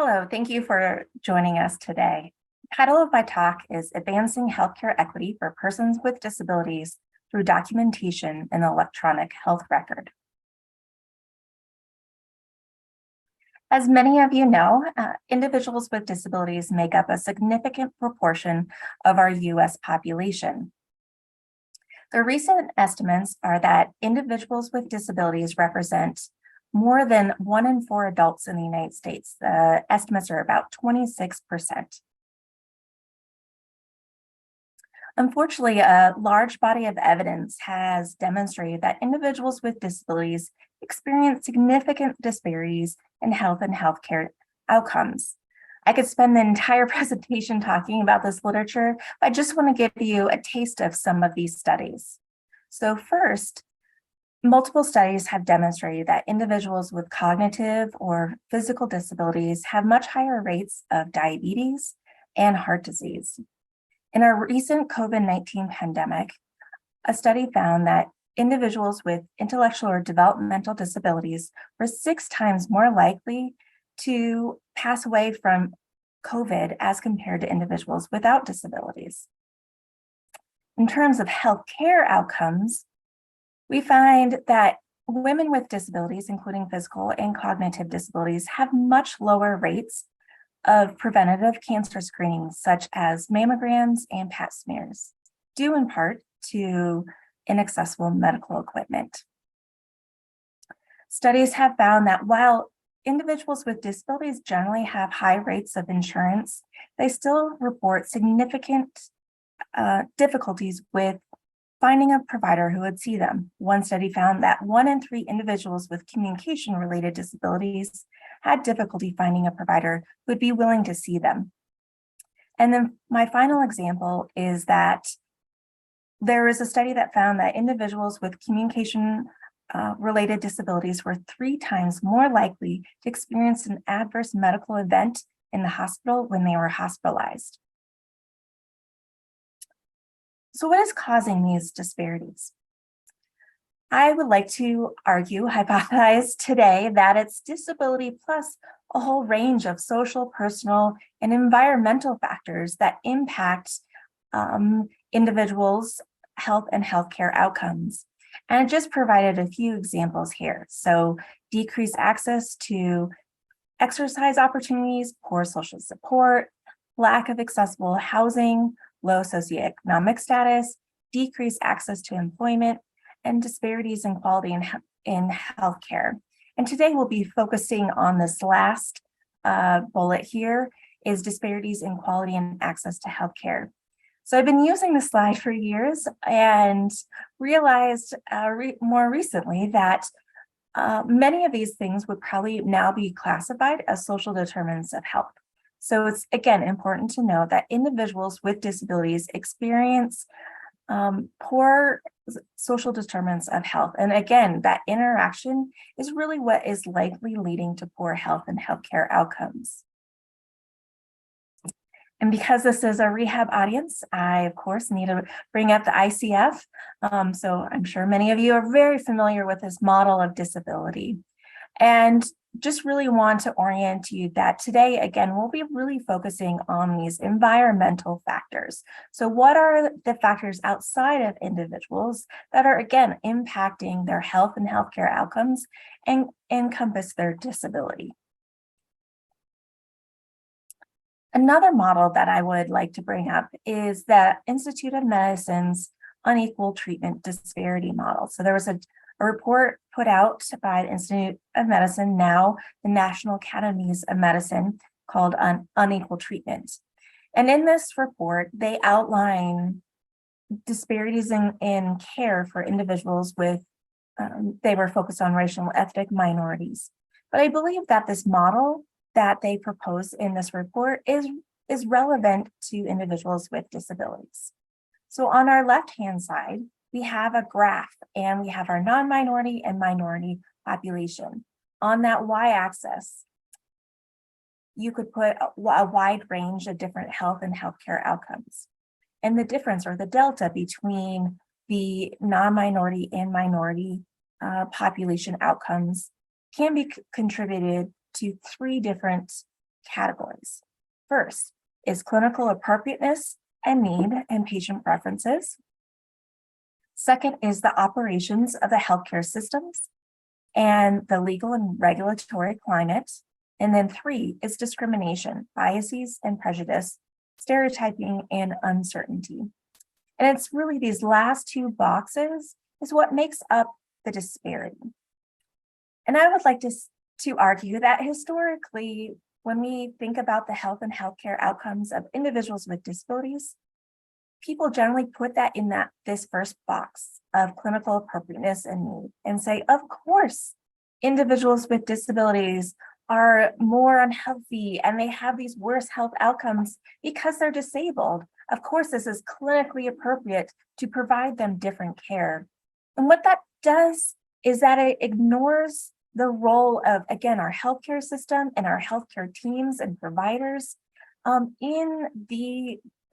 Hello, thank you for joining us today. The title of my talk is Advancing Healthcare Equity for Persons with Disabilities Through Documentation in the Electronic Health Record. As many of you know, individuals with disabilities make up a significant proportion of our US population. The recent estimates are that individuals with disabilities represent more than 1 in 4 adults in the United States. The estimates are about 26%. Unfortunately, a large body of evidence has demonstrated that individuals with disabilities experience significant disparities in health and healthcare outcomes. I could spend the entire presentation talking about this literature, but I just want to give you a taste of some of these studies. So first, multiple studies have demonstrated that individuals with cognitive or physical disabilities have much higher rates of diabetes and heart disease. In our recent COVID-19 pandemic, a study found that individuals with intellectual or developmental disabilities were 6 times more likely to pass away from COVID as compared to individuals without disabilities. In terms of healthcare outcomes, we find that women with disabilities, including physical and cognitive disabilities, have much lower rates of preventative cancer screenings, such as mammograms and pap smears, due in part to inaccessible medical equipment. Studies have found that while individuals with disabilities generally have high rates of insurance, they still report significant difficulties with finding a provider who would see them. One study found that 1 in 3 individuals with communication-related disabilities had difficulty finding a provider who would be willing to see them. And then my final example is that there is a study that found that individuals with communication-related disabilities were 3 times more likely to experience an adverse medical event in the hospital when they were hospitalized. So what is causing these disparities? I would like to hypothesize today that it's disability plus a whole range of social, personal, and environmental factors that impact individuals' health and healthcare outcomes. And I just provided a few examples here. So decreased access to exercise opportunities, poor social support, lack of accessible housing, low socioeconomic status, decreased access to employment, and disparities in quality in healthcare. And today we'll be focusing on this last bullet here, is disparities in quality and access to healthcare. So I've been using this slide for years and realized more recently that many of these things would probably now be classified as social determinants of health. So it's, again, important to know that individuals with disabilities experience poor social determinants of health. And again, that interaction is really what is likely leading to poor health and healthcare outcomes. And because this is a rehab audience, I, of course, need to bring up the ICF. So I'm sure many of you are very familiar with this model of disability. And just really want to orient you that today, again, we'll be really focusing on these environmental factors. So what are the factors outside of individuals that are, again, impacting their health and healthcare outcomes and encompass their disability? Another model that I would like to bring up is the Institute of Medicine's Unequal Treatment Disparity Model. So there was a report put out by the Institute of Medicine, now the National Academies of Medicine, called Unequal Treatment. And in this report, they outline disparities in care for individuals with, they were focused on racial and ethnic minorities. But I believe that this model that they propose in this report is relevant to individuals with disabilities. So on our left-hand side, we have a graph and we have our non-minority and minority population. On that y-axis, you could put a wide range of different health and healthcare outcomes. And the difference, or the delta, between the non-minority and minority population outcomes can be contributed to 3 different categories. First is clinical appropriateness and need and patient preferences. Second is the operations of the healthcare systems and the legal and regulatory climate. And then 3 is discrimination, biases and prejudice, stereotyping and uncertainty. And it's really these last 2 boxes is what makes up the disparity. And I would like to argue that historically, when we think about the health and healthcare outcomes of individuals with disabilities, people generally put that in this first box of clinical appropriateness and need and say, of course, individuals with disabilities are more unhealthy and they have these worse health outcomes because they're disabled. Of course, this is clinically appropriate to provide them different care. And what that does is that it ignores the role of, again, our healthcare system and our healthcare teams and providers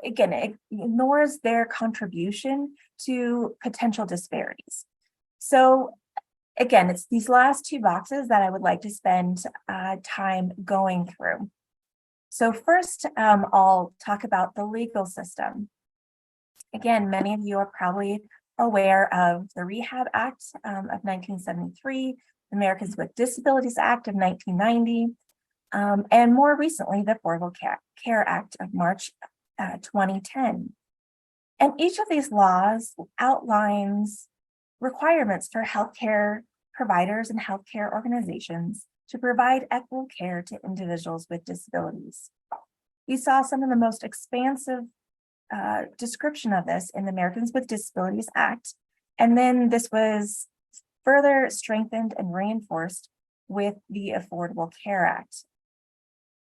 it ignores their contribution to potential disparities. So again, it's these last 2 boxes that I would like to spend time going through. So first, I'll talk about the legal system. Again, many of you are probably aware of the Rehab Act of 1973, the Americans with Disabilities Act of 1990, and more recently, the Affordable Care Act of March 2010. And each of these laws outlines requirements for healthcare providers and healthcare organizations to provide equitable care to individuals with disabilities. We saw some of the most expansive description of this in the Americans with Disabilities Act, and then this was further strengthened and reinforced with the Affordable Care Act.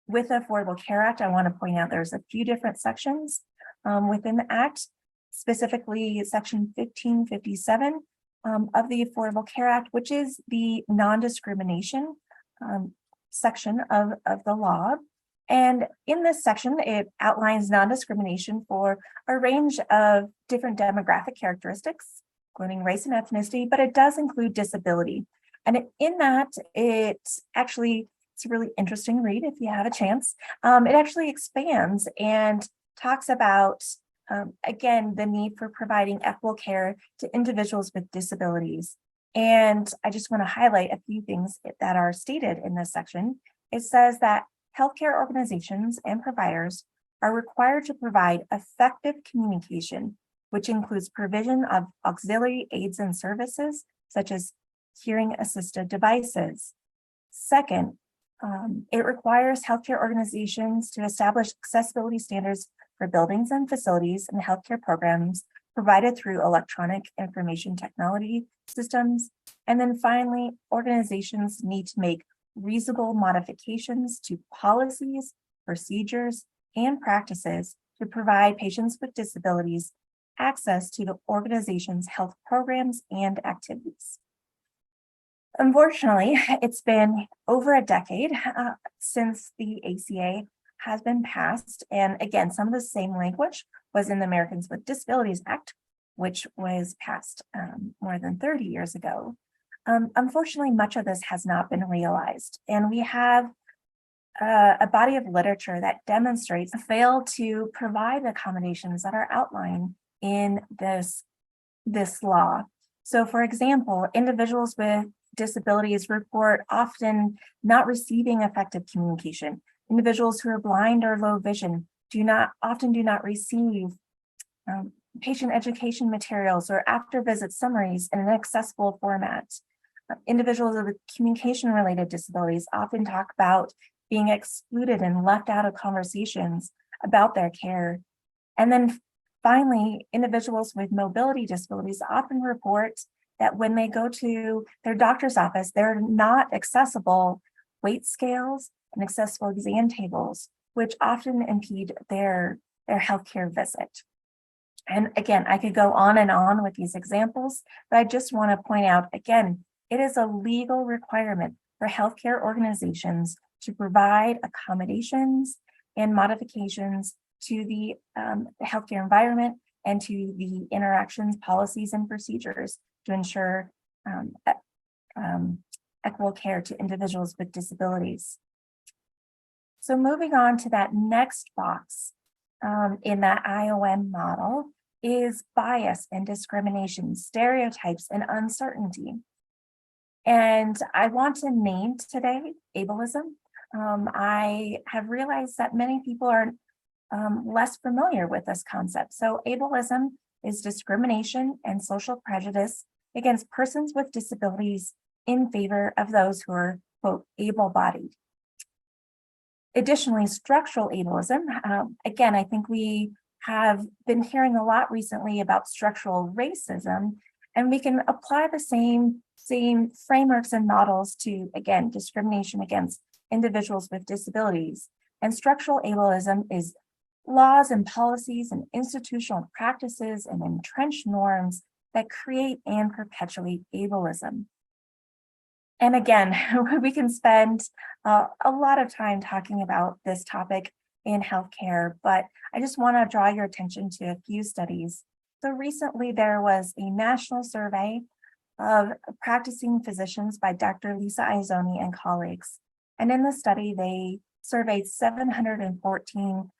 With the Affordable Care Act, I want to point out there's a few different sections within the Act, specifically Section 1557 of the Affordable Care Act, which is the non-discrimination section of the law. And in this section, it outlines non-discrimination for a range of different demographic characteristics, including race and ethnicity, but it does include disability. And in that, it's a really interesting read if you have a chance. It actually expands and talks about, again, the need for providing equitable care to individuals with disabilities. And I just want to highlight a few things that are stated in this section. It says that healthcare organizations and providers are required to provide effective communication, which includes provision of auxiliary aids and services, such as hearing assisted devices. Second, it requires healthcare organizations to establish accessibility standards for buildings and facilities and healthcare programs provided through electronic information technology systems. And then finally, organizations need to make reasonable modifications to policies, procedures, and practices to provide patients with disabilities access to the organization's health programs and activities. Unfortunately, it's been over a decade since the ACA has been passed. And again, some of the same language was in the Americans with Disabilities Act, which was passed more than 30 years ago. Unfortunately, much of this has not been realized. And we have a body of literature that demonstrates fail to provide accommodations that are outlined in this law. So for example, individuals with disabilities report often not receiving effective communication. Individuals who are blind or low vision often do not receive patient education materials or after visit summaries in an accessible format. Individuals with communication-related disabilities often talk about being excluded and left out of conversations about their care. And then finally, individuals with mobility disabilities often report that when they go to their doctor's office, they're not accessible weight scales and accessible exam tables, which often impede their healthcare visit. And again, I could go on and on with these examples, but I just want to point out, again, it is a legal requirement for healthcare organizations to provide accommodations and modifications to the healthcare environment and to the interactions, policies, and procedures to ensure equitable care to individuals with disabilities. So moving on to that next box in that IOM model is bias and discrimination, stereotypes and uncertainty. And I want to name today ableism. I have realized that many people are less familiar with this concept. So ableism is discrimination and social prejudice against persons with disabilities in favor of those who are, quote, able-bodied. Additionally, structural ableism, again, I think we have been hearing a lot recently about structural racism, and we can apply the same frameworks and models to, again, discrimination against individuals with disabilities. And structural ableism is laws and policies and institutional practices and entrenched norms that create and perpetuate ableism. And again, we can spend a lot of time talking about this topic in healthcare, but I just want to draw your attention to a few studies. So recently there was a national survey of practicing physicians by Dr. Lisa Izzoni and colleagues. And in the study, they surveyed 714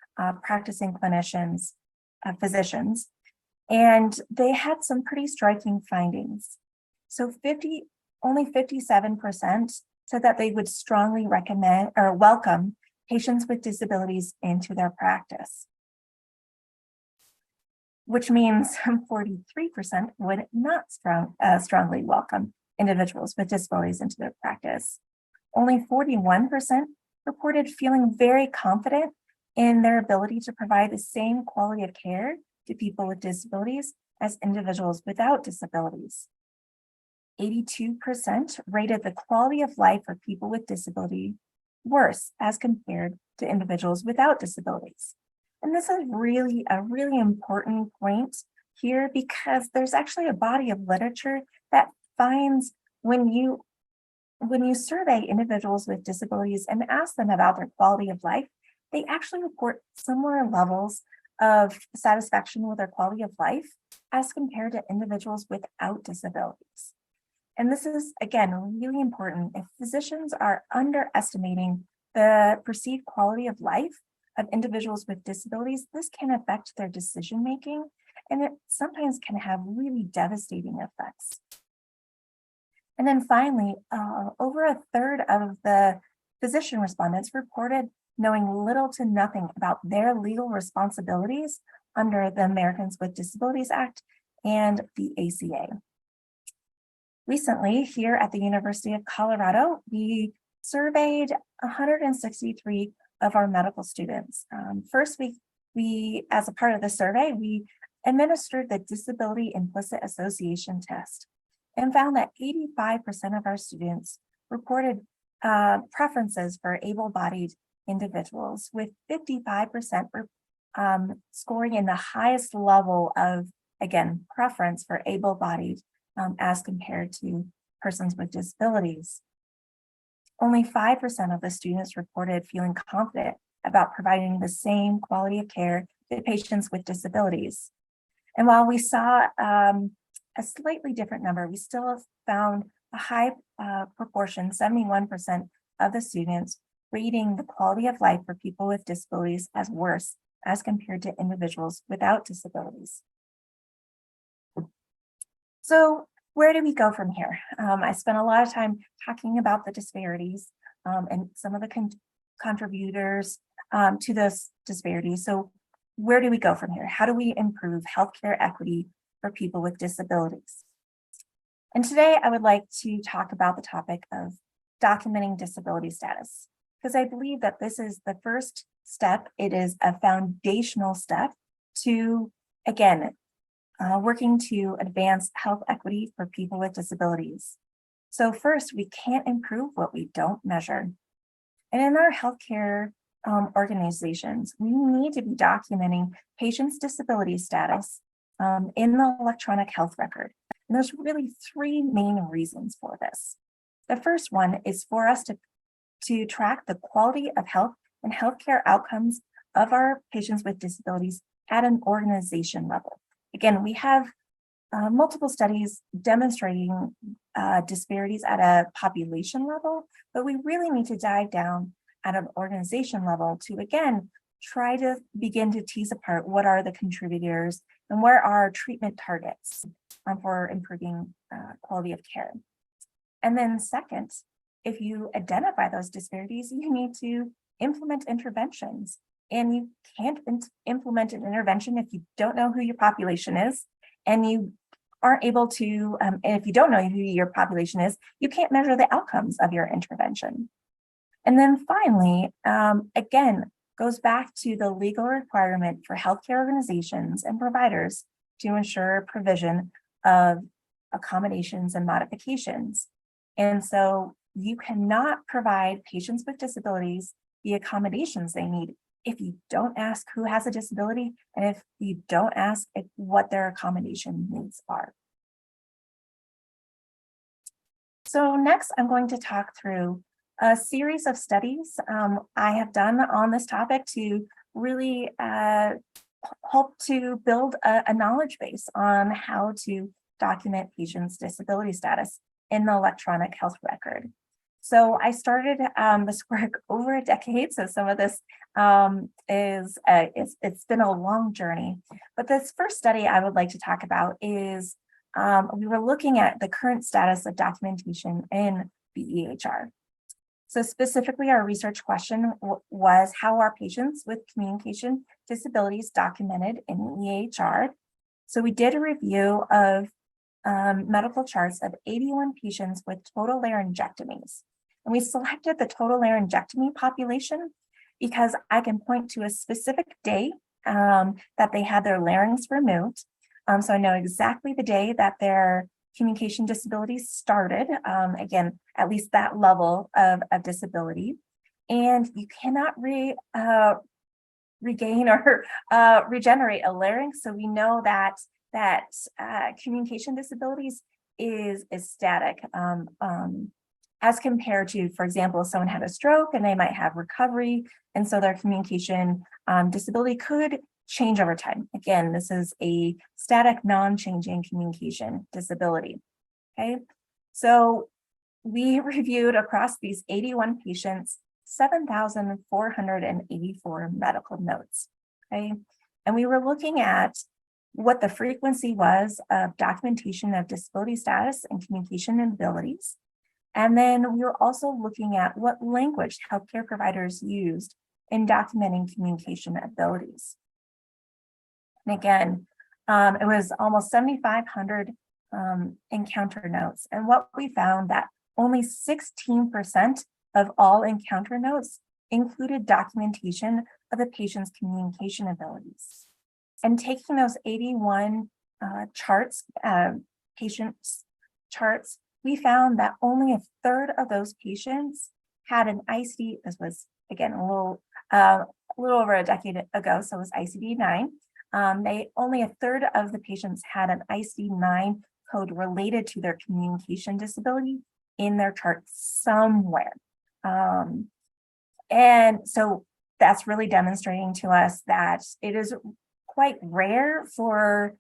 practicing clinicians, physicians, and they had some pretty striking findings. So only 57% said that they would strongly recommend or welcome patients with disabilities into their practice, which means 43% would not strongly welcome individuals with disabilities into their practice. Only 41% reported feeling very confident in their ability to provide the same quality of care to people with disabilities as individuals without disabilities. 82% rated the quality of life for people with disability worse as compared to individuals without disabilities. And this is really a really important point here, because there's actually a body of literature that finds when you survey individuals with disabilities and ask them about their quality of life, they actually report similar levels of satisfaction with their quality of life as compared to individuals without disabilities. And this is, again, really important. If physicians are underestimating the perceived quality of life of individuals with disabilities, this can affect their decision-making, and it sometimes can have really devastating effects. And then finally, over a third of the physician respondents reported knowing little to nothing about their legal responsibilities under the Americans with Disabilities Act and the ACA. Recently, here at the University of Colorado, we surveyed 163 of our medical students. First, we, as a part of the survey, we administered the Disability Implicit Association test and found that 85% of our students reported preferences for able-bodied individuals, with 55% scoring in the highest level of, again, preference for able-bodied as compared to persons with disabilities. Only 5% of the students reported feeling confident about providing the same quality of care to patients with disabilities. And while we saw a slightly different number, we still found a high proportion, 71% of the students rating the quality of life for people with disabilities as worse as compared to individuals without disabilities. So where do we go from here? I spent a lot of time talking about the disparities and some of the contributors to those disparities. So where do we go from here? How do we improve healthcare equity for people with disabilities? And today I would like to talk about the topic of documenting disability status, because I believe that this is the first step. It is a foundational step to, again, working to advance health equity for people with disabilities. So first, we can't improve what we don't measure. And in our healthcare organizations, we need to be documenting patients' disability status in the electronic health record. And there's really three main reasons for this. The first one is for us to track the quality of health and healthcare outcomes of our patients with disabilities at an organization level. Again, we have multiple studies demonstrating disparities at a population level, but we really need to dive down at an organization level to, again, try to begin to tease apart what are the contributors and where are treatment targets for improving quality of care. And then second, if you identify those disparities, you need to implement interventions. And you can't implement an intervention if you don't know who your population is, and you aren't able to, and if you don't know who your population is, you can't measure the outcomes of your intervention. And then finally, again, goes back to the legal requirement for healthcare organizations and providers to ensure provision of accommodations and modifications. And so you cannot provide patients with disabilities the accommodations they need if you don't ask who has a disability and if you don't ask what their accommodation needs are. So next, I'm going to talk through a series of studies I have done on this topic to really help to build a knowledge base on how to document patients' disability status in the electronic health record. So I started this work over a decade. So some of this it's been a long journey. But this first study I would like to talk about is we were looking at the current status of documentation in the EHR. So specifically, our research question was, how are patients with communication disabilities documented in the EHR? So we did a review of medical charts of 81 patients with total laryngectomies. And we selected the total laryngectomy population because I can point to a specific day that they had their larynx removed. So I know exactly the day that their communication disabilities started, again, at least that level of disability. And you cannot regain or regenerate a larynx. So we know that communication disabilities is static as compared to, for example, if someone had a stroke and they might have recovery, and so their communication disability could change over time. Again, this is a static, non-changing communication disability. Okay, so we reviewed across these 81 patients 7,484 medical notes. Okay, and we were looking at what the frequency was of documentation of disability status and communication abilities. And then we were also looking at what language healthcare providers used in documenting communication abilities. And again, it was almost 7,500 encounter notes. And what we found that only 16% of all encounter notes included documentation of the patient's communication abilities. And taking those 81 charts, patients charts, we found that only a third of those patients had an ICD. This was, again, a little over a decade ago, so it was ICD-9. Only a third of the patients had an ICD-9 code related to their communication disability in their chart somewhere. And so that's really demonstrating to us that it is quite rare for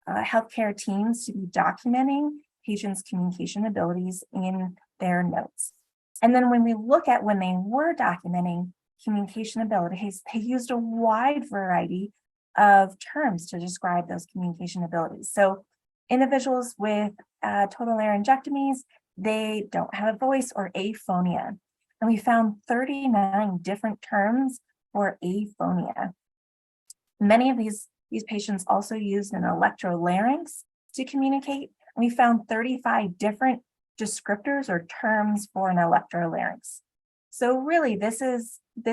healthcare teams to be documenting patients' communication abilities in their notes. And then when we look at when they were documenting communication abilities, they used a wide variety of terms to describe those communication abilities. So individuals with total laryngectomies, they don't have a voice or aphonia. And we found 39 different terms for aphonia. Many of these patients also used an electrolarynx to communicate. And we found 35 different descriptors or terms for an electrolarynx. So really, this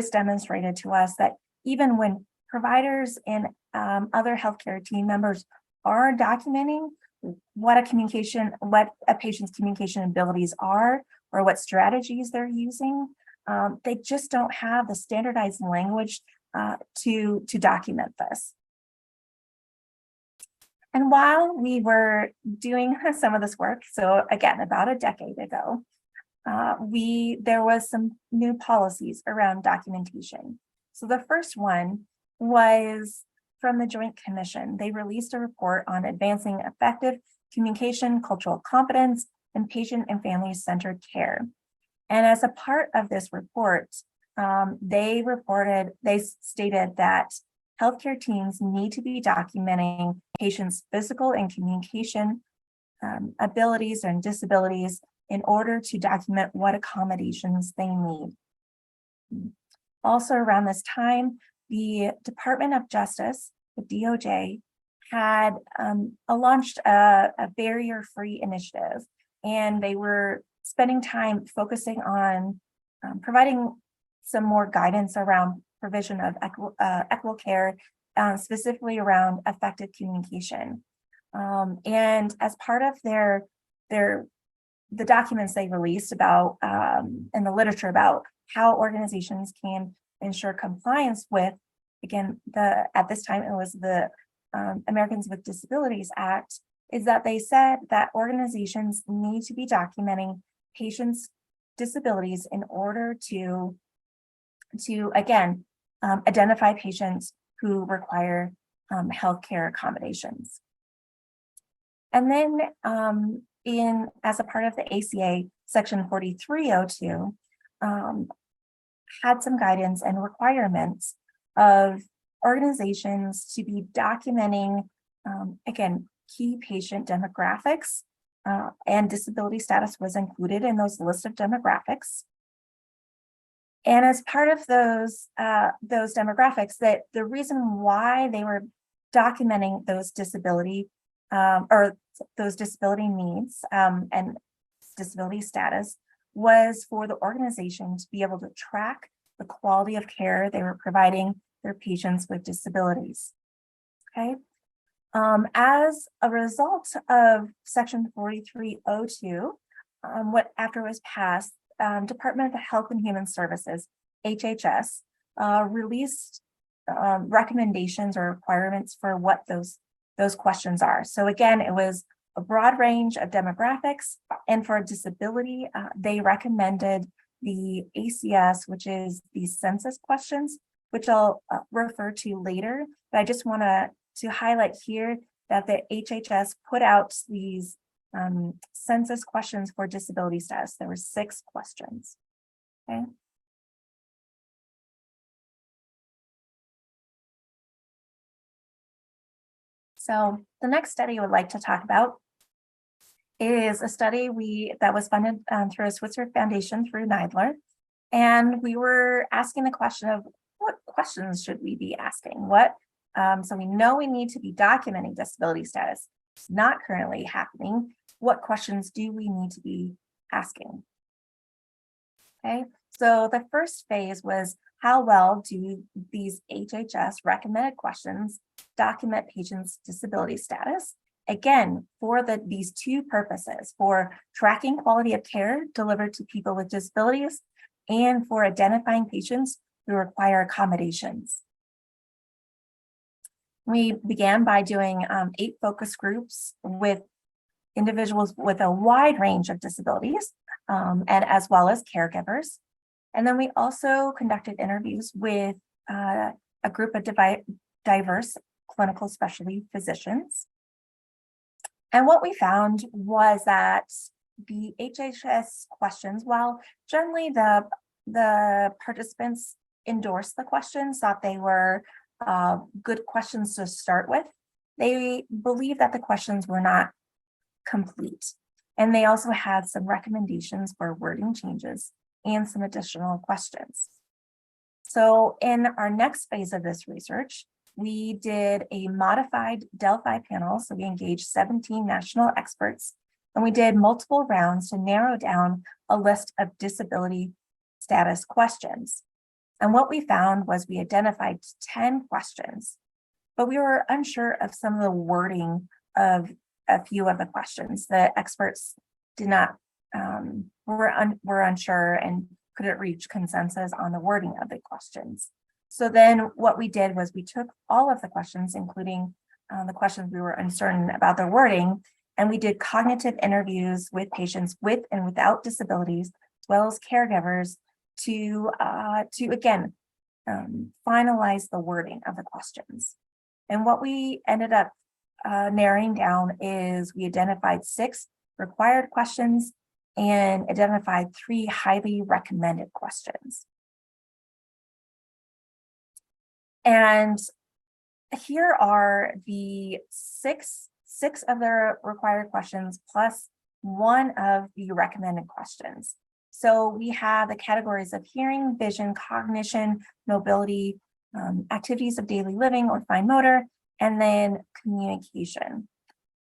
demonstrated to us that even when providers and other healthcare team members are documenting what a patient's communication abilities are or what strategies they're using, they just don't have the standardized language to document this. And while we were doing some of this work, so again, about a decade ago, there was some new policies around documentation. So the first one was from the Joint Commission. They released a report on advancing effective communication, cultural competence, and patient and family-centered care. And as a part of this report, they stated that healthcare teams need to be documenting patients' physical and communication abilities and disabilities in order to document what accommodations they need. Also around this time, the Department of Justice, the DOJ, had launched a barrier-free initiative, and they were spending time focusing on providing some more guidance around provision of equitable care, specifically around effective communication. And as part of the documents they released about in the literature about how organizations can ensure compliance with, again, at this time it was the Americans with Disabilities Act, is that they said that organizations need to be documenting patients' disabilities in order to again identify patients who require healthcare accommodations. And then as a part of the ACA, Section 4302 had some guidance and requirements of organizations to be documenting, again, key patient demographics, and disability status was included in those list of demographics. And as part of those demographics, that the reason why they were documenting those disability or those disability needs and disability status was for the organization to be able to track the quality of care they were providing their patients with disabilities. Okay. As a result of Section 4302, after it was passed, Department of Health and Human Services, HHS, released recommendations or requirements for what those questions are. So again, it was a broad range of demographics, and for disability, they recommended the ACS, which is the census questions, which I'll refer to later. But I just want to highlight here that the HHS put out these census questions for disability status. There were 6 questions. Okay. So the next study I would like to talk about is a study that was funded through a Switzer Foundation through LeaRRn. And we were asking the question of what questions should we be asking? So we know we need to be documenting disability status. It's not currently happening. What questions do we need to be asking? Okay, so the first phase was how well do these HHS recommended questions document patients' disability status? Again, for these 2 purposes, for tracking quality of care delivered to people with disabilities and for identifying patients who require accommodations. We began by doing 8 focus groups with individuals with a wide range of disabilities, and as well as caregivers. And then we also conducted interviews with a group of diverse clinical specialty physicians. And what we found was that the HHS questions, while generally the participants endorsed the questions, thought they were good questions to start with, they believe that the questions were not complete. And they also had some recommendations for wording changes and some additional questions. So in our next phase of this research, we did a modified Delphi panel. So we engaged 17 national experts, and we did multiple rounds to narrow down a list of disability status questions. And what we found was we identified 10 questions, but we were unsure of some of the wording of a few of the questions. The experts were unsure and couldn't reach consensus on the wording of the questions. So then what we did was we took all of the questions, including the questions we were uncertain about their wording, and we did cognitive interviews with patients with and without disabilities, as well as caregivers, to again finalize the wording of the questions. And what we ended up narrowing down is we identified 6 required questions and identified 3 highly recommended questions. And here are the six of the required questions plus one of the recommended questions. So we have the categories of hearing, vision, cognition, mobility, activities of daily living or fine motor, and then communication.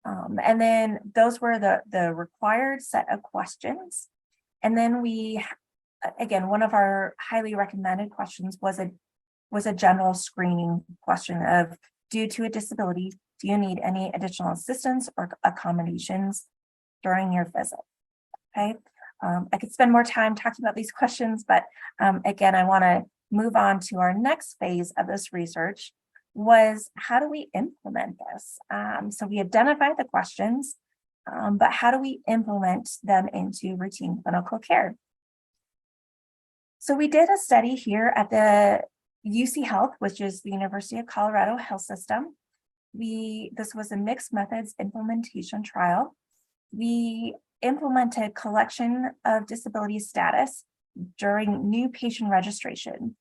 And then those were the required set of questions. And then we, again, one of our highly recommended questions was a general screening question of, due to a disability, do you need any additional assistance or accommodations during your visit? Okay, I could spend more time talking about these questions, but again, I want to move on to our next phase of this research, was how do we implement this? So we identified the questions, but how do we implement them into routine clinical care? So we did a study here at the UC Health, which is the University of Colorado Health System. This was a mixed methods implementation trial. We implemented collection of disability status during new patient registration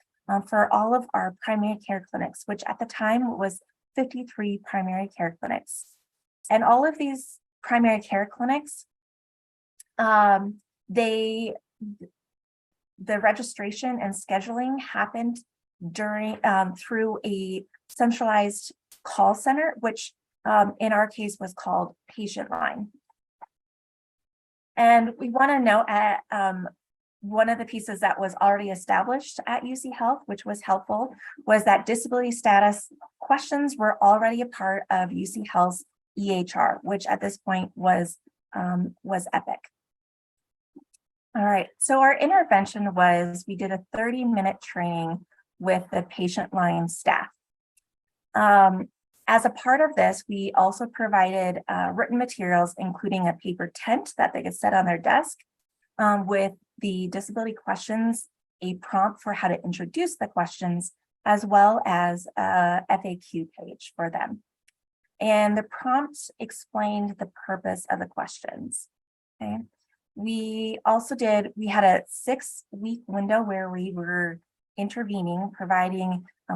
for all of our primary care clinics, which at the time was 53 primary care clinics. And all of these primary care clinics, the registration and scheduling happened during through a centralized call center, which in our case was called Patient Line. And we want to note at one of the pieces that was already established at UC Health, which was helpful, was that disability status questions were already a part of UC Health's EHR, which at this point was EPIC. All right, so our intervention was, we did a 30-minute training with the Patient Line staff. As a part of this, we also provided written materials, including a paper tent that they could set on their desk with the disability questions, a prompt for how to introduce the questions, as well as a FAQ page for them. And the prompt explained the purpose of the questions. Okay. We had a 6-week window where we were intervening,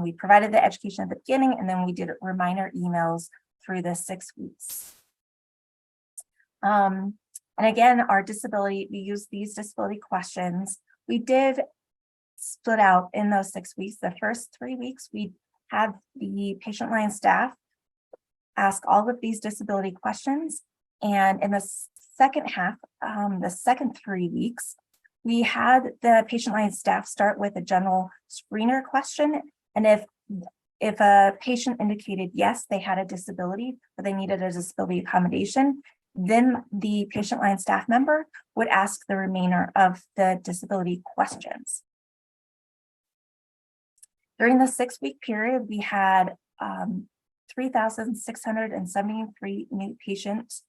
we provided the education at the beginning, and then we did reminder emails through the 6 weeks. And again, we used these disability questions. We did split out in those 6 weeks. The first 3 weeks, we had the Patient Line staff ask all of these disability questions. And in the second half, the second 3 weeks, we had the Patient Line staff start with a general screener question. And if a patient indicated yes, they had a disability or they needed a disability accommodation, then the Patient Line staff member would ask the remainder of the disability questions. During the 6-week period, we had 3,673 new patient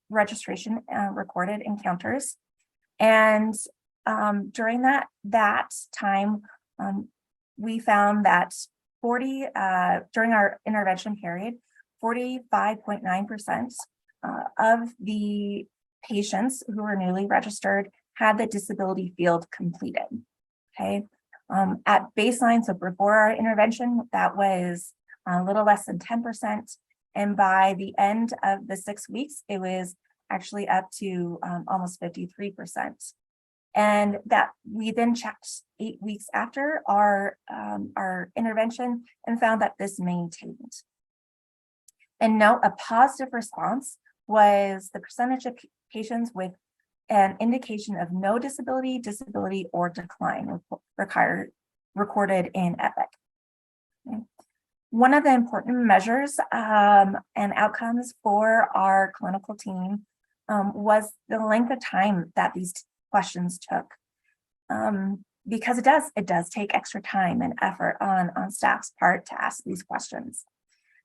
registration recorded encounters. And during that time, we found that during our intervention period, 45.9% of the patients who were newly registered had the disability field completed. Okay, at baseline, so before our intervention, that was a little less than 10%, and by the end of the 6 weeks, it was actually up to almost 53%. And that we then checked 8 weeks after our intervention and found that this maintained. And note, a positive response was the percentage of patients with an indication of no disability, or decline recorded in EPIC. Okay. One of the important measures and outcomes for our clinical team was the length of time that these questions took, because it does take extra time and effort on staff's part to ask these questions.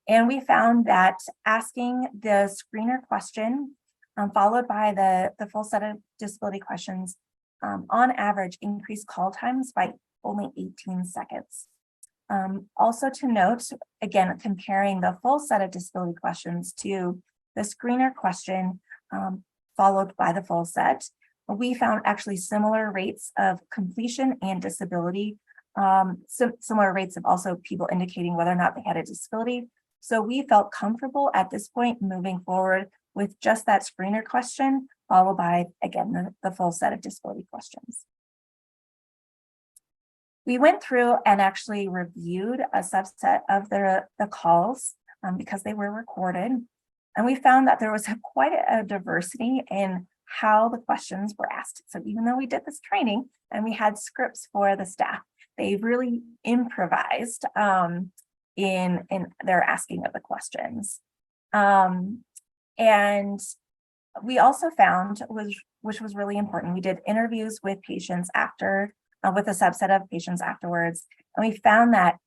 And we found that asking the screener question followed by the full set of disability questions on average increased call times by only 18 seconds. Also to note, again, comparing the full set of disability questions to the screener question followed by the full set, we found actually similar rates of completion and disability Similar rates of also people indicating whether or not they had a disability. So we felt comfortable at this point moving forward with just that screener question, followed by, again, the full set of disability questions. We went through and actually reviewed a subset of the calls because they were recorded. And we found that there was quite a diversity in how the questions were asked. So even though we did this training and we had scripts for the staff, they really improvised in their asking of the questions. And we also found, which was really important, we did interviews with patients after, with a subset of patients afterwards, and we found that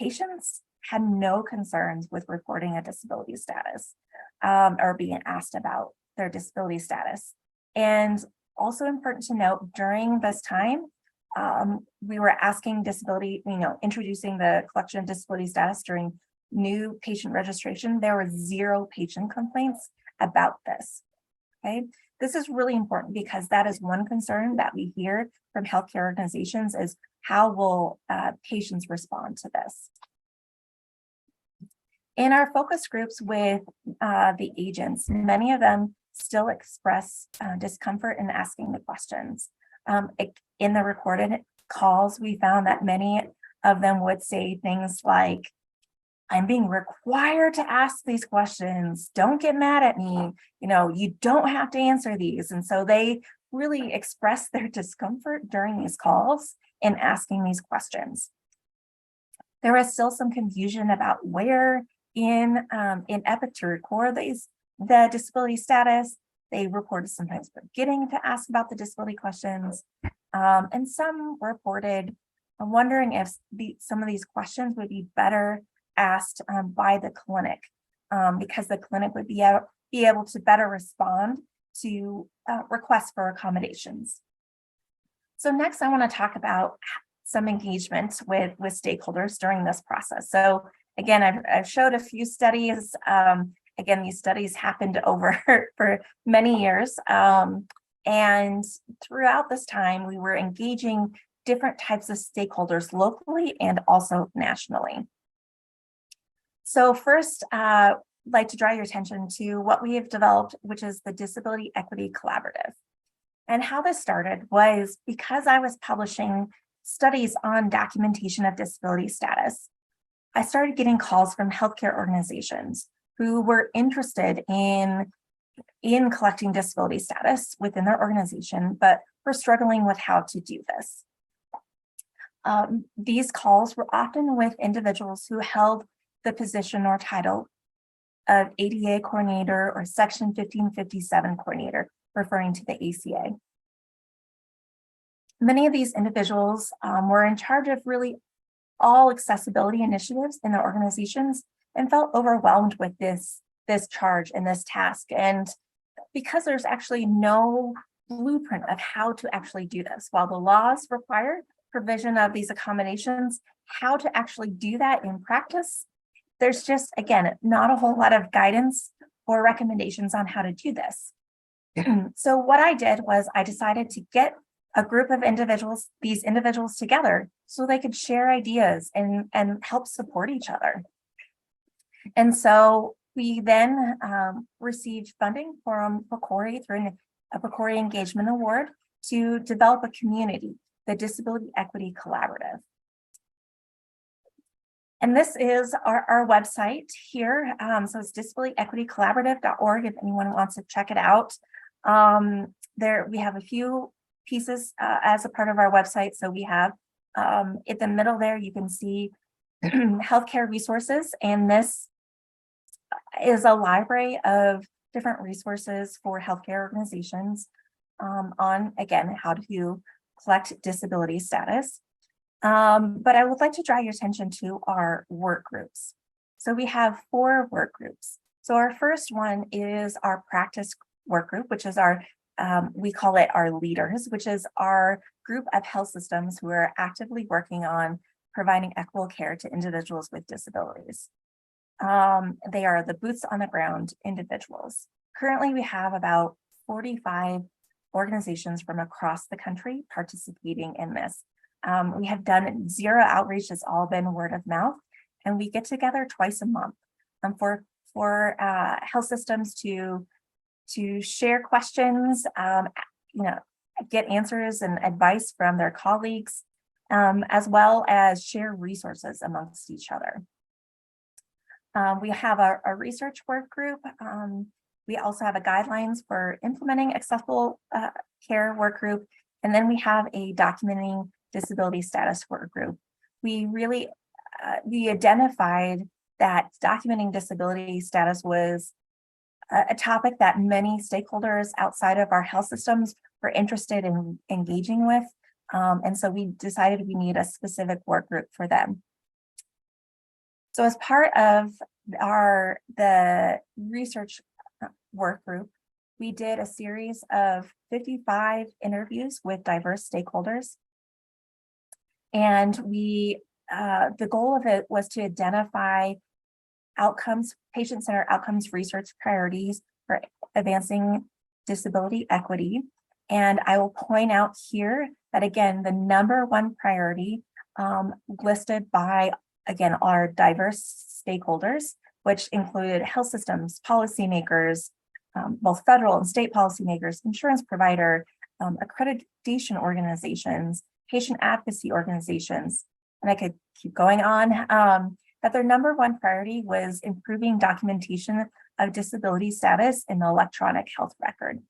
patients had no concerns with reporting a disability status or being asked about their disability status. And also important to note, during this time, we were asking disability, introducing the collection of disability status during new patient registration. There were 0 patient complaints about this. Okay, this is really important because that is one concern that we hear from healthcare organizations is how will patients respond to this? In our focus groups with the agents, many of them still express discomfort in asking the questions. In the recorded calls, we found that many of them would say things like, I'm being required to ask these questions. Don't get mad at me. You don't have to answer these. And so they really express their discomfort during these calls in asking these questions. There was still some confusion about where in EPIC to record the disability status. They reported sometimes forgetting to ask about the disability questions. And some reported wondering if some of these questions would be better asked by the clinic because the clinic would be able to better respond to requests for accommodations. So next, I want to talk about some engagement with stakeholders during this process. So again, I've showed a few studies. Again, these studies happened over for many years. And throughout this time, we were engaging different types of stakeholders locally and also nationally. So first, I'd like to draw your attention to what we have developed, which is the Disability Equity Collaborative. And how this started was because I was publishing studies on documentation of disability status. I started getting calls from healthcare organizations who were interested in collecting disability status within their organization, but were struggling with how to do this. These calls were often with individuals who held the position or title of ADA coordinator or Section 1557 coordinator, referring to the ACA. Many of these individuals were in charge of really all accessibility initiatives in their organizations and felt overwhelmed with this charge and this task. And because there's actually no blueprint of how to actually do this, while the laws require provision of these accommodations, how to actually do that in practice, there's just, again, not a whole lot of guidance or recommendations on how to do this. So what I did was I decided to get a group of individuals, these individuals together so they could share ideas and help support each other. And so we then received funding from PCORI through a PCORI Engagement Award to develop a community, the Disability Equity Collaborative. And this is our website here. So it's disabilityequitycollaborative.org if anyone wants to check it out. There we have a few pieces as a part of our website. So we have in the middle there, you can see healthcare resources. And this is a library of different resources for healthcare organizations on, again, how to collect disability status. But I would like to draw your attention to our work groups. So we have 4 work groups. So our first one is our practice work group, which is our, we call it our LeaRRs, which is our group of health systems who are actively working on providing equitable care to individuals with disabilities. They are the boots on the ground individuals. Currently, we have about 45 organizations from across the country participating in this. We have done zero outreach. It's all been word of mouth, and we get together twice a month for health systems to share questions, get answers and advice from their colleagues, as well as share resources amongst each other. We have a research work group. We also have a guidelines for implementing accessible care work group. And then we have a documenting disability status work group. We really, we identified that documenting disability status was a topic that many stakeholders outside of our health systems were interested in engaging with. And so we decided we need a specific work group for them. So as part of the research work group, we did a series of 55 interviews with diverse stakeholders. And the goal of it was to identify outcomes, patient-centered outcomes research priorities for advancing disability equity. And I will point out here that, again, the #1 priority listed by, again, our diverse stakeholders, which included health systems, policymakers, both federal and state policymakers, insurance provider, accreditation organizations, patient advocacy organizations, and I could keep going on, that their #1 priority was improving documentation of disability status in the electronic health record.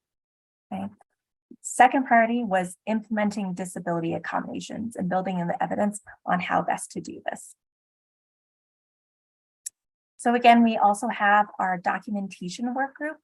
Okay. Second priority was implementing disability accommodations and building in the evidence on how best to do this. So again, we also have our documentation work group.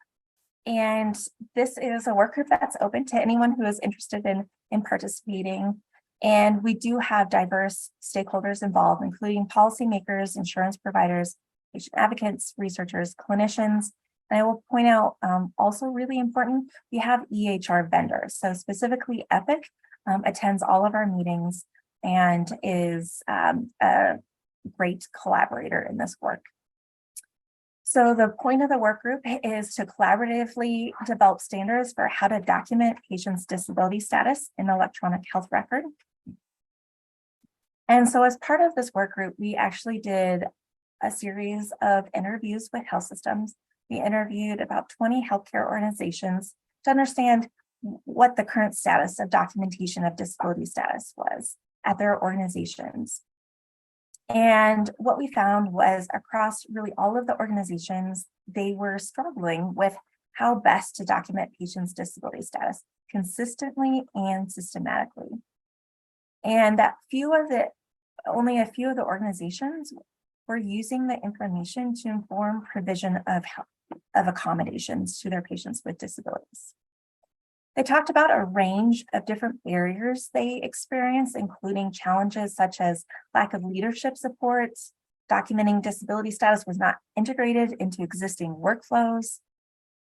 And this is a work group that's open to anyone who is interested in participating. And we do have diverse stakeholders involved, including policymakers, insurance providers, patient advocates, researchers, clinicians. And I will point out, also really important, we have EHR vendors. So specifically Epic attends all of our meetings and is a great collaborator in this work. So the point of the work group is to collaboratively develop standards for how to document patients' disability status in the electronic health record. And so as part of this work group, we actually did a series of interviews with health systems. We interviewed about 20 healthcare organizations to understand what the current status of documentation of disability status was at their organizations. And what we found was across really all of the organizations, they were struggling with how best to document patients' disability status consistently and systematically. And that only a few of the organizations were using the information to inform provision of accommodations to their patients with disabilities. They talked about a range of different barriers they experienced, including challenges such as lack of leadership support, documenting disability status was not integrated into existing workflows,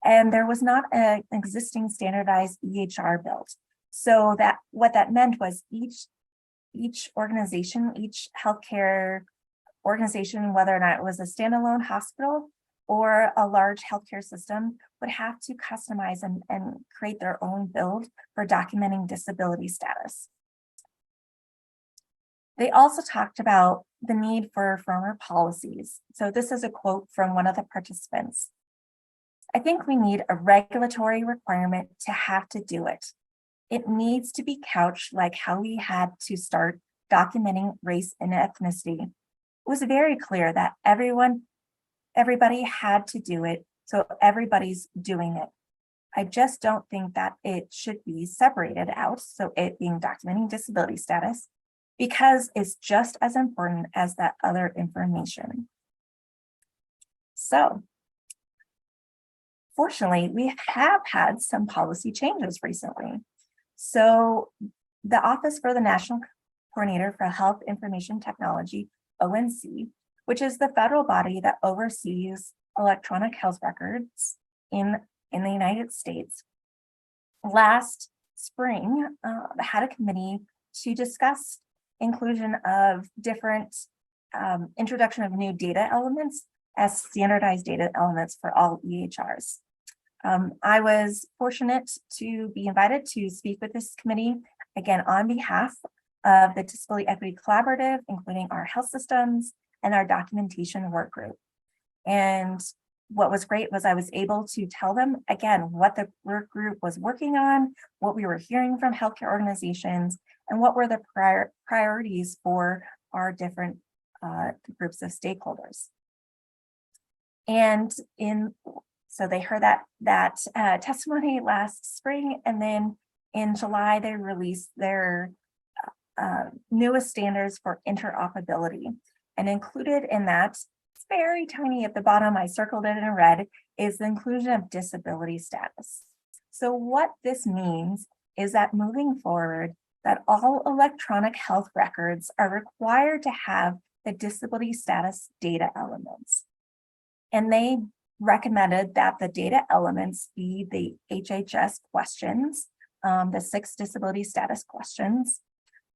and there was not an existing standardized EHR built. So what that meant was each organization, each healthcare organization, whether or not it was a standalone hospital or a large healthcare system, would have to customize and create their own build for documenting disability status. They also talked about the need for firmer policies. So this is a quote from one of the participants. I think we need a regulatory requirement to have to do it. It needs to be couched like how we had to start documenting race and ethnicity. It was very clear that everybody had to do it, so everybody's doing it. I just don't think that it should be separated out, so it being documenting disability status, because it's just as important as that other information. So, fortunately, we have had some policy changes recently. So, the Office for the National Coordinator for Health Information Technology, ONC, which is the federal body that oversees electronic health records in the United States, last spring had a committee to discuss inclusion of different introduction of new data elements as standardized data elements for all EHRs. I was fortunate to be invited to speak with this committee, again, on behalf of the Disability Equity Collaborative, including our health systems and our documentation work group. And what was great was I was able to tell them, again, what the work group was working on, what we were hearing from healthcare organizations, and what were the priorities for our different groups of stakeholders. And so they heard that testimony last spring, and then in July, they released their newest standards for interoperability. And included in that, it's very tiny at the bottom, I circled it in red, is the inclusion of disability status. So what this means is that moving forward, that all electronic health records are required to have the disability status data elements. And they recommended that the data elements be the HHS questions, the 6 disability status questions.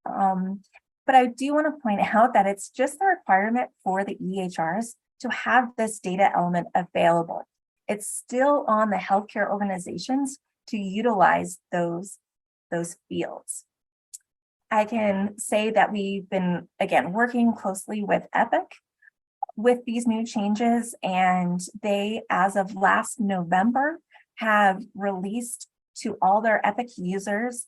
But I do want to point out that it's just the requirement for the EHRs to have this data element available. It's still on the healthcare organizations to utilize those fields. I can say that we've been, again, working closely with Epic with these new changes, and they, as of last November, have released to all their Epic users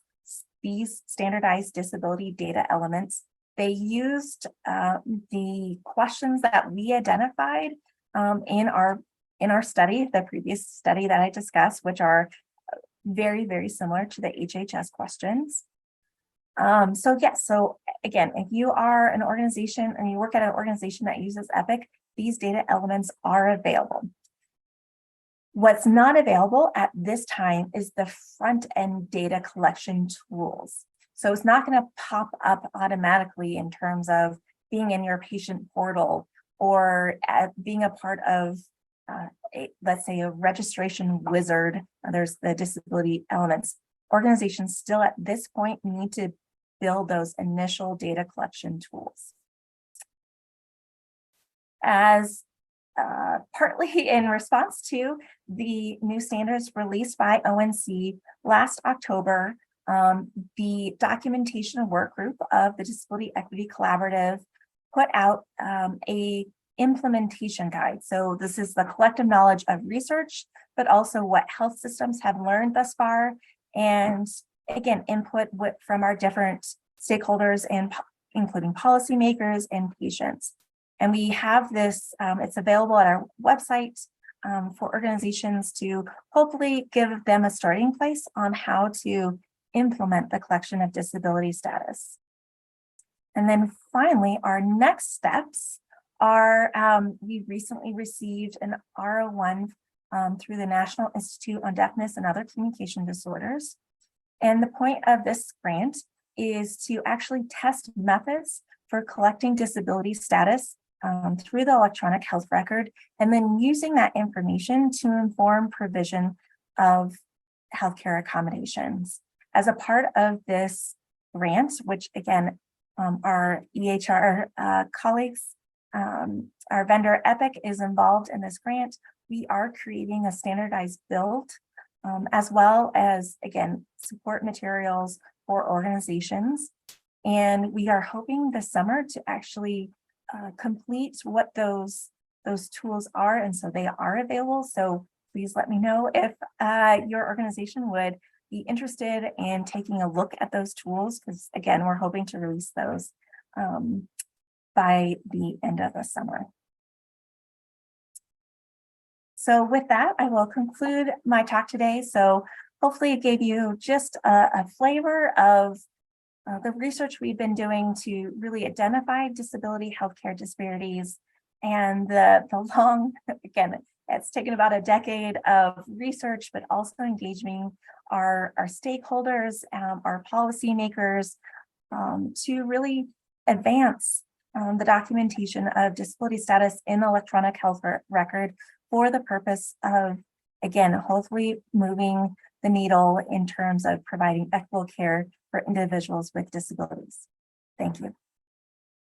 these standardized disability data elements. They used the questions that we identified in our study, the previous study that I discussed, which are very, very similar to the HHS questions. So again, if you are an organization and you work at an organization that uses Epic, these data elements are available. What's not available at this time is the front-end data collection tools. So it's not going to pop up automatically in terms of being in your patient portal or being a part of, let's say, a registration wizard. There's the disability elements. Organizations still at this point need to build those initial data collection tools. As partly in response to the new standards released by ONC last October, the documentation work group of the Disability Equity Collaborative put out a implementation guide. So this is the collective knowledge of research, but also what health systems have learned thus far, and again, input from our different stakeholders, and including policymakers and patients. And we have this, it's available at our website for organizations to hopefully give them a starting place on how to implement the collection of disability status. And then finally, our next steps are, we recently received an R01 through the National Institute on Deafness and Other Communication Disorders. And the point of this grant is to actually test methods for collecting disability status through the electronic health record, and then using that information to inform provision of healthcare accommodations. As a part of this grant, which again, our EHR colleagues, our vendor Epic is involved in this grant, we are creating a standardized build, as well as, again, support materials for organizations. And we are hoping this summer to actually complete what those tools are, and so they are available. So please let me know if your organization would be interested in taking a look at those tools, because again, we're hoping to release those by the end of the summer. So with that, I will conclude my talk today. So hopefully it gave you just a flavor of the research we've been doing to really identify disability healthcare disparities, and the long, again, it's taken about a decade of research, but also engaging our stakeholders, our policymakers, to really advance the documentation of disability status in the electronic health record for the purpose of, again, hopefully moving the needle in terms of providing equitable care for individuals with disabilities. Thank you.